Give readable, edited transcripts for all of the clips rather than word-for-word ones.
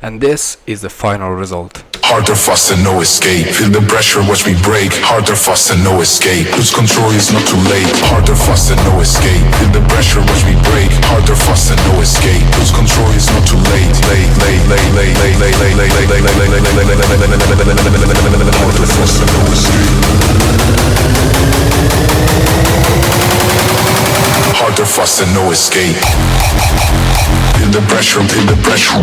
And this is the final result. Harder, faster, no escape. Feel the pressure, watch me break. Harder, faster, no escape. Lose control, it's not too late. Harder, faster, no escape. Feel the pressure, watch me break. Harder, faster, no escape. Lose control, it's not too late. Harder, faster, no escape. Harder, faster, no escape. Feel the pressure, feel the pressure.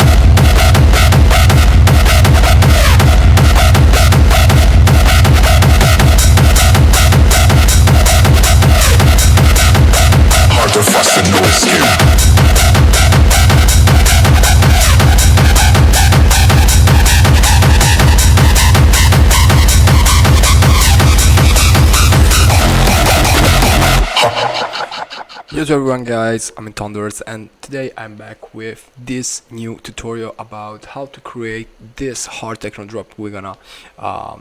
Harder, faster, no escape. Yo to everyone guys, I'm THNDERZ and today I'm back with this new tutorial about how to create this Hardtechno drop. We're gonna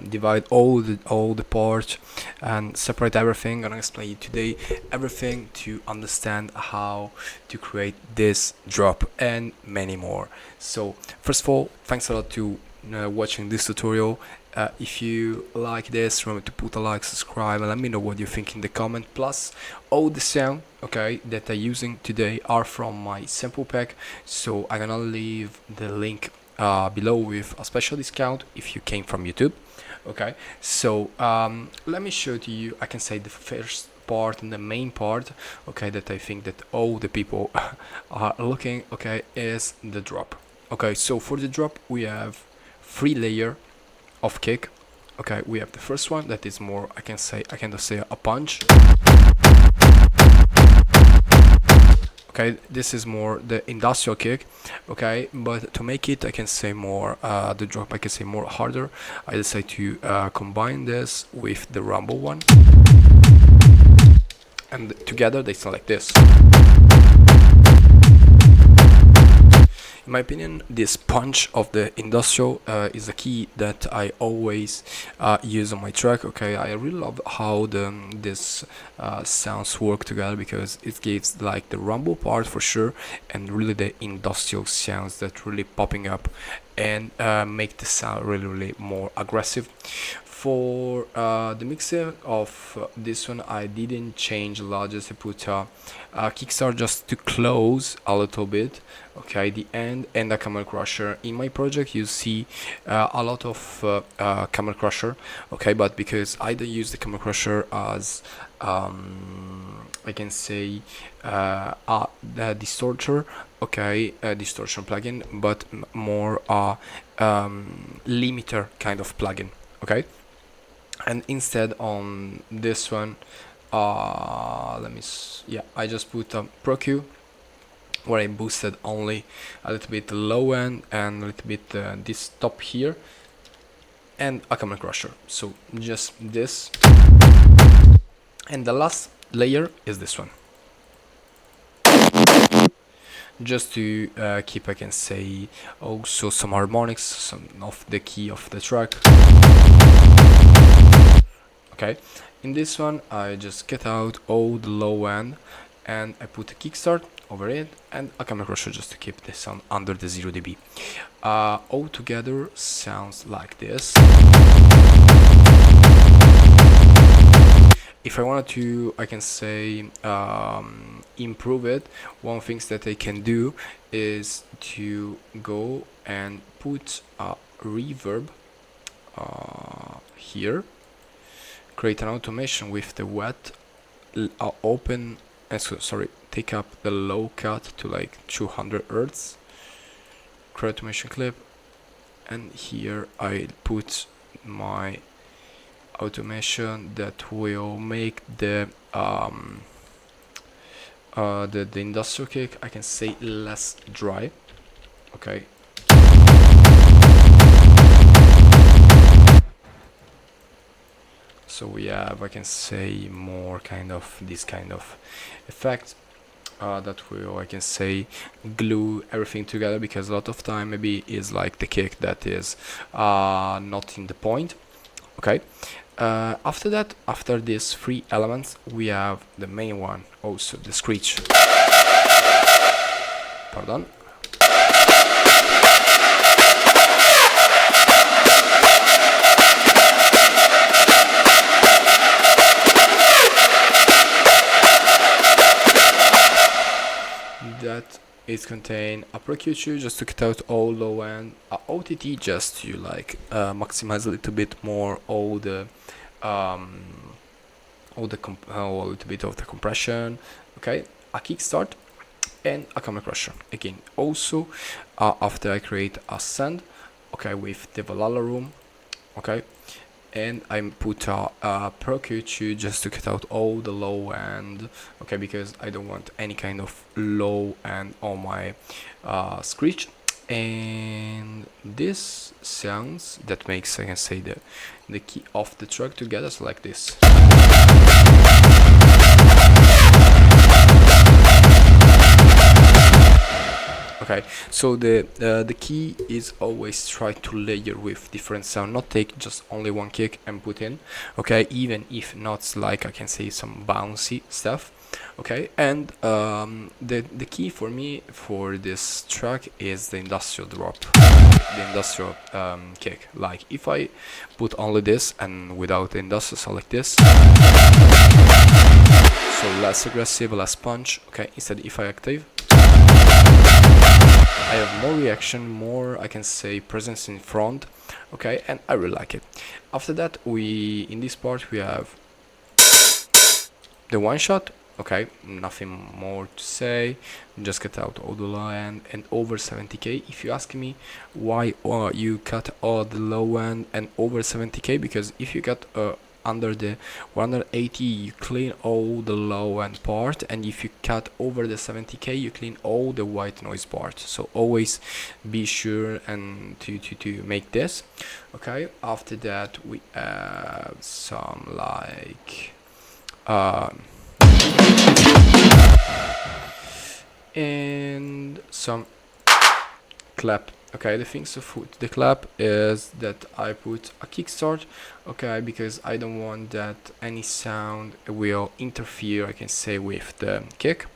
divide all the parts and separate everything. I'm gonna explain you today everything to understand how to create this drop and many more. So first of all, thanks a lot to watching this tutorial. If you like this, remember to put a like, subscribe, and let me know what you think in the comment. Plus, all the sound, okay, that I'm using today are from my sample pack, so I'm gonna leave the link below with a special discount if you came from YouTube. Okay, so let me show to you. I can say the first part and the main part, okay, that I think that all the people are looking, okay, is the drop. Okay, so for the drop we have 3 layers of kick. Okay, we have the first one that is more, I can just say a punch. Okay, this is more the industrial kick. Okay, but to make it, I can say more the drop, I can say more harder, I decide to combine this with the rumble one, and together they sound like this. In my opinion, this punch of the industrial is a key that I always use on my track. Okay, I really love how this sounds work together, because it gives like the rumble part for sure, and really the industrial sounds that really popping up and make the sound really more aggressive. For the mixing of this one, I didn't change a lot, just to put a kickstart just to close a little bit, okay, the end, and a camel crusher. In my project you see a lot of camel crusher, okay, but because I don't use the camel crusher as I can say the distorter, okay, distortion plugin, but more limiter kind of plugin, okay. And instead on this one, I just put a ProQ where I boosted only a little bit low end and a little bit this top here, and a camel crusher. So just this, and the last layer is this one, just to keep, I can say, also some harmonics, some of the key of the track. Okay, in this one I just get out all the low end and I put a kickstart over it and a camel crusher just to keep the sound under the 0 dB. All together sounds like this. If I wanted to, I can say, improve it, one thing that I can do is to go and put a reverb here, create an automation with the wet open, take up the low cut to like 200 Hz, create automation clip, and here I put my automation that will make the industrial kick, I can say, less dry, okay. So we have, I can say, more kind of this kind of effect that will, I can say, glue everything together, because a lot of time maybe is like the kick that is not in the point, okay. After that, after these 3 elements, we have the main one, also the Screech. Pardon. it contain a Percussion just to cut out all low end, a OTT just to like maximize a little bit more all the a little bit of the compression, okay, a kickstart, and a camera crusher again. Also, after I create a send, okay, with the Valhalla room, okay, and I put a Percussion just to cut out all the low end, okay, because I don't want any kind of low end on my Screech. And this sounds that makes, I can say, the key of the track together, so like this. Okay, so the key is always try to layer with different sound, not take just only one kick and put in, okay, even if not like I can say some bouncy stuff, okay. And the key for me for this track is the industrial drop, the industrial kick. Like if I put only this and without the industrial, so like this, so less aggressive, less punch, okay. Instead, if I active, I have more reaction, more, I can say, presence in front, okay, and I really like it. After that, in this part we have the one shot, okay, nothing more to say, just cut out all the low end and over 70k. If you ask me why you cut all the low end and over 70k, because if you cut under the 180 you clean all the low end part, and if you cut over the 70k you clean all the white noise part. So always be sure and to make this, okay. After that we have some like and some clap, okay. The things of the clap is that I put a kickstart, okay, because I don't want that any sound will interfere, I can say, with the kick,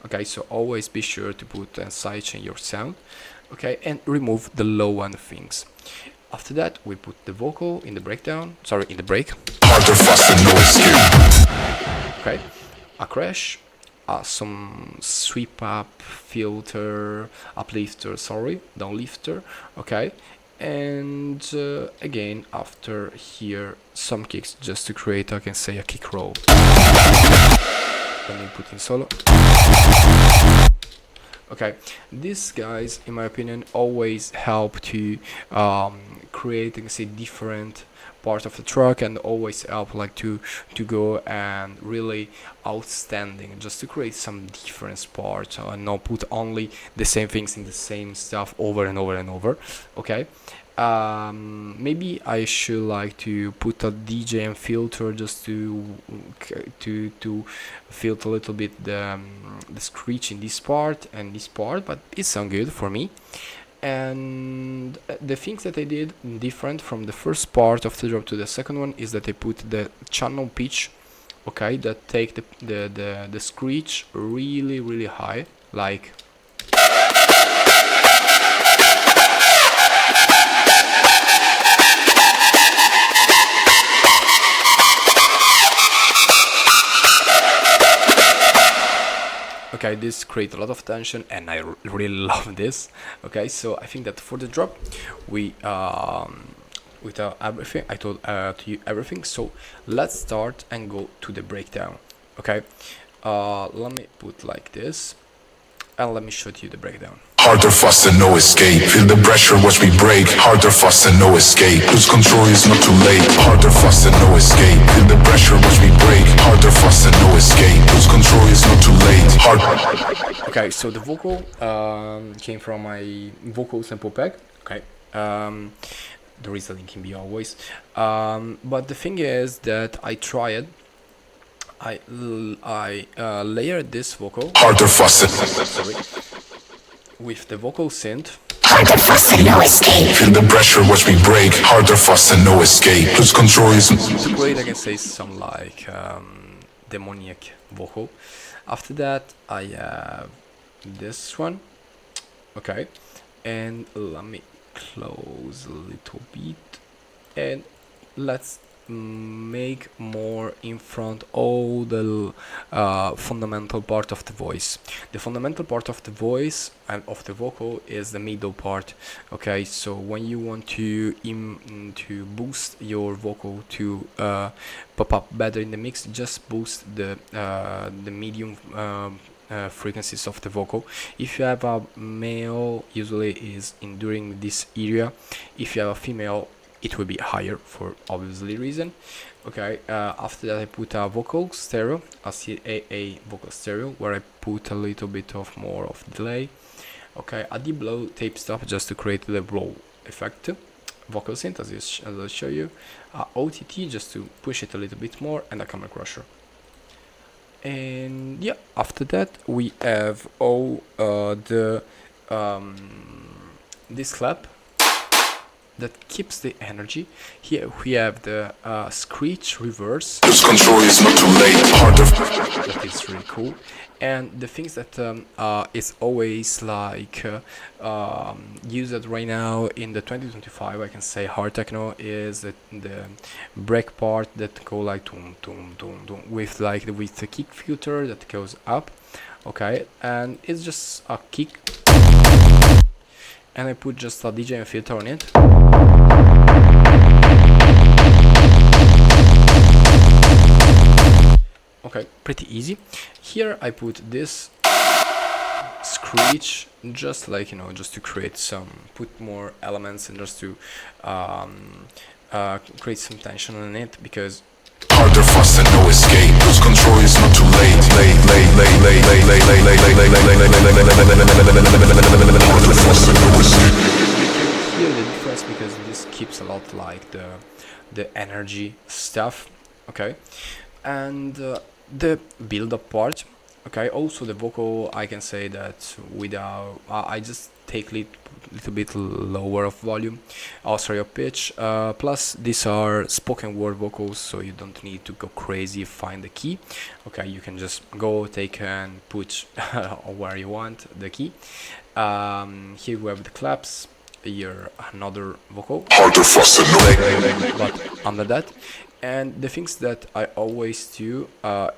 okay. So always be sure to put a sidechain your sound, okay, and remove the low end things. After that we put the vocal in the breakdown, sorry, in the break, okay, a crash, some sweep up filter, uplifter, sorry, downlifter, okay. And again after here some kicks just to create, I can say, a kick roll. Let me put in solo, okay. These guys in my opinion always help to create, I can say, different part of the track, and always help like to go and really outstanding, just to create some different parts and not put only the same things in the same stuff over and over and over, okay. Maybe I should like to put a DJM filter just to filter a little bit the screech in this part and this part, but it sounds good for me. And the things that I did different from the first part of the drop to the second one is that I put the channel pitch, okay, that take the screech really high, like okay. This creates a lot of tension and I really love this, okay. So I think that for the drop we without everything I told to you everything, so let's start and go to the breakdown, okay. Let me put like this and let me show you the breakdown. Harder, faster, no escape. Feel the pressure, watch me break. Harder, faster, no escape. Lose control, it's not too late. Harder, faster, no escape. Feel the pressure, watch me break. Harder, faster, no escape. Lose control, it's not too late. Okay, so the vocal came from my vocal sample pack, okay. There is a link in below always, but the thing is that I tried, I layered this vocal Harder, faster, sorry, with the vocal synth. harder, faster, no escape. Feel the pressure, watch me break. Harder, faster, no escape. Lose control is To create, I can say, some like demoniac vocal. After that I have this one, okay, and let me close a little bit and let's make more in front all the fundamental part of the voice. The fundamental part of the voice and of the vocal is the middle part. Okay, so when you want to boost your vocal to pop up better in the mix, just boost the medium frequencies of the vocal. If you have a male, usually is during this area. If you have a female, it will be higher for obviously reason. Okay, after that I put a vocal stereo, a CAA vocal stereo, where I put a little bit of more of delay. Okay, a deep low tape stop just to create the blow effect. Vocal synth as I'll show you. OTT just to push it a little bit more, and a camera crusher. And yeah, after that we have all this clap that keeps the energy. Here we have the Screech reverse. Lose control is not too late. Harder. That is really cool. And the things that is always like used right now in the 2025, I can say Hardtechno, is the break part that go like tum tum tum tum with the kick filter that goes up. Okay, and it's just a kick, and I put just a DJ filter on it. Okay, pretty easy. Here I put this Screech, just like, just to create put more elements and just to create some tension on it, because harder, fast and no escape. Lose control is not too late. Harder, fast and no escape. Here the difference, because this keeps a lot like the energy stuff. Okay, and the build-up part. Okay, also the vocal, I can say that without I just take little bit lower of volume, sorry, of pitch. Plus these are spoken word vocals, so you don't need to go crazy find the key. Okay, you can just go take and put where you want the key. Here we have the claps. Here another vocal, Harder, faster, no. but under that. And the things that I always do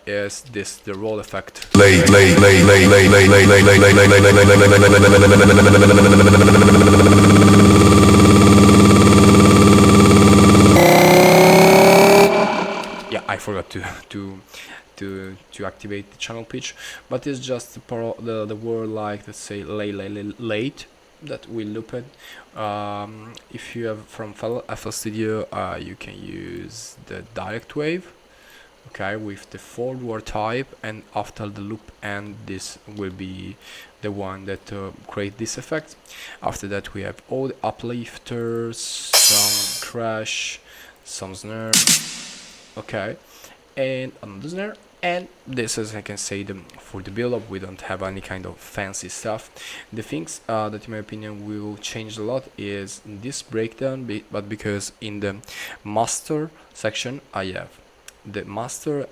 is the roll effect. Yeah, I forgot to activate the channel pitch, but it's just the word like, let's say, late, that we loop it. If you have from FL Studio, you can use the direct wave, okay, with the forward type, and after the loop end, this will be the one that create this effect. After that we have all the uplifters, some crash, some snare, okay, and another snare. And this is, I can say, for the build-up, we don't have any kind of fancy stuff. The things that in my opinion will change a lot is this breakdown, but because in the master section I have the master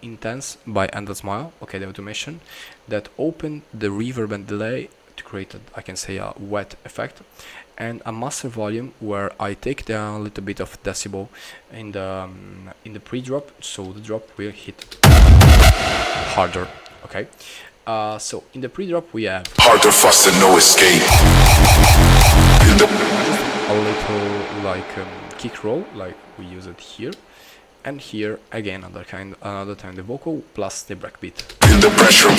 intense by THNDERZ, okay, the automation that open the reverb and delay to create I can say a wet effect, and a master volume where I take down a little bit of decibel in the pre-drop, so the drop will hit harder. Okay, so in the pre-drop we have harder, faster, no escape. A little like kick roll, like we use it here, and here again another time the vocal plus the breakbeat. In the pressure.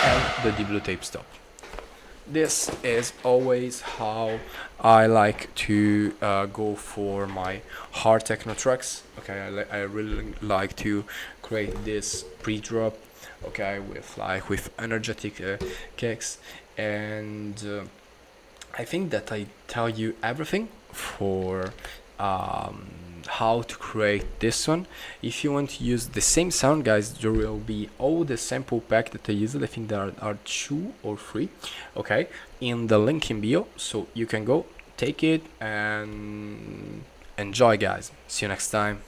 And the deep blue tape stop. This is always how I like to go for my Hardtechno tracks. Okay, I really like to create this pre-drop, okay, with energetic kicks, and I think that I tell you everything for how to create this one. If you want to use the same sound, guys, there will be all the sample pack that I used. I think there are 2 or 3, okay, in the link in bio, so you can go take it and enjoy, guys. See you next time.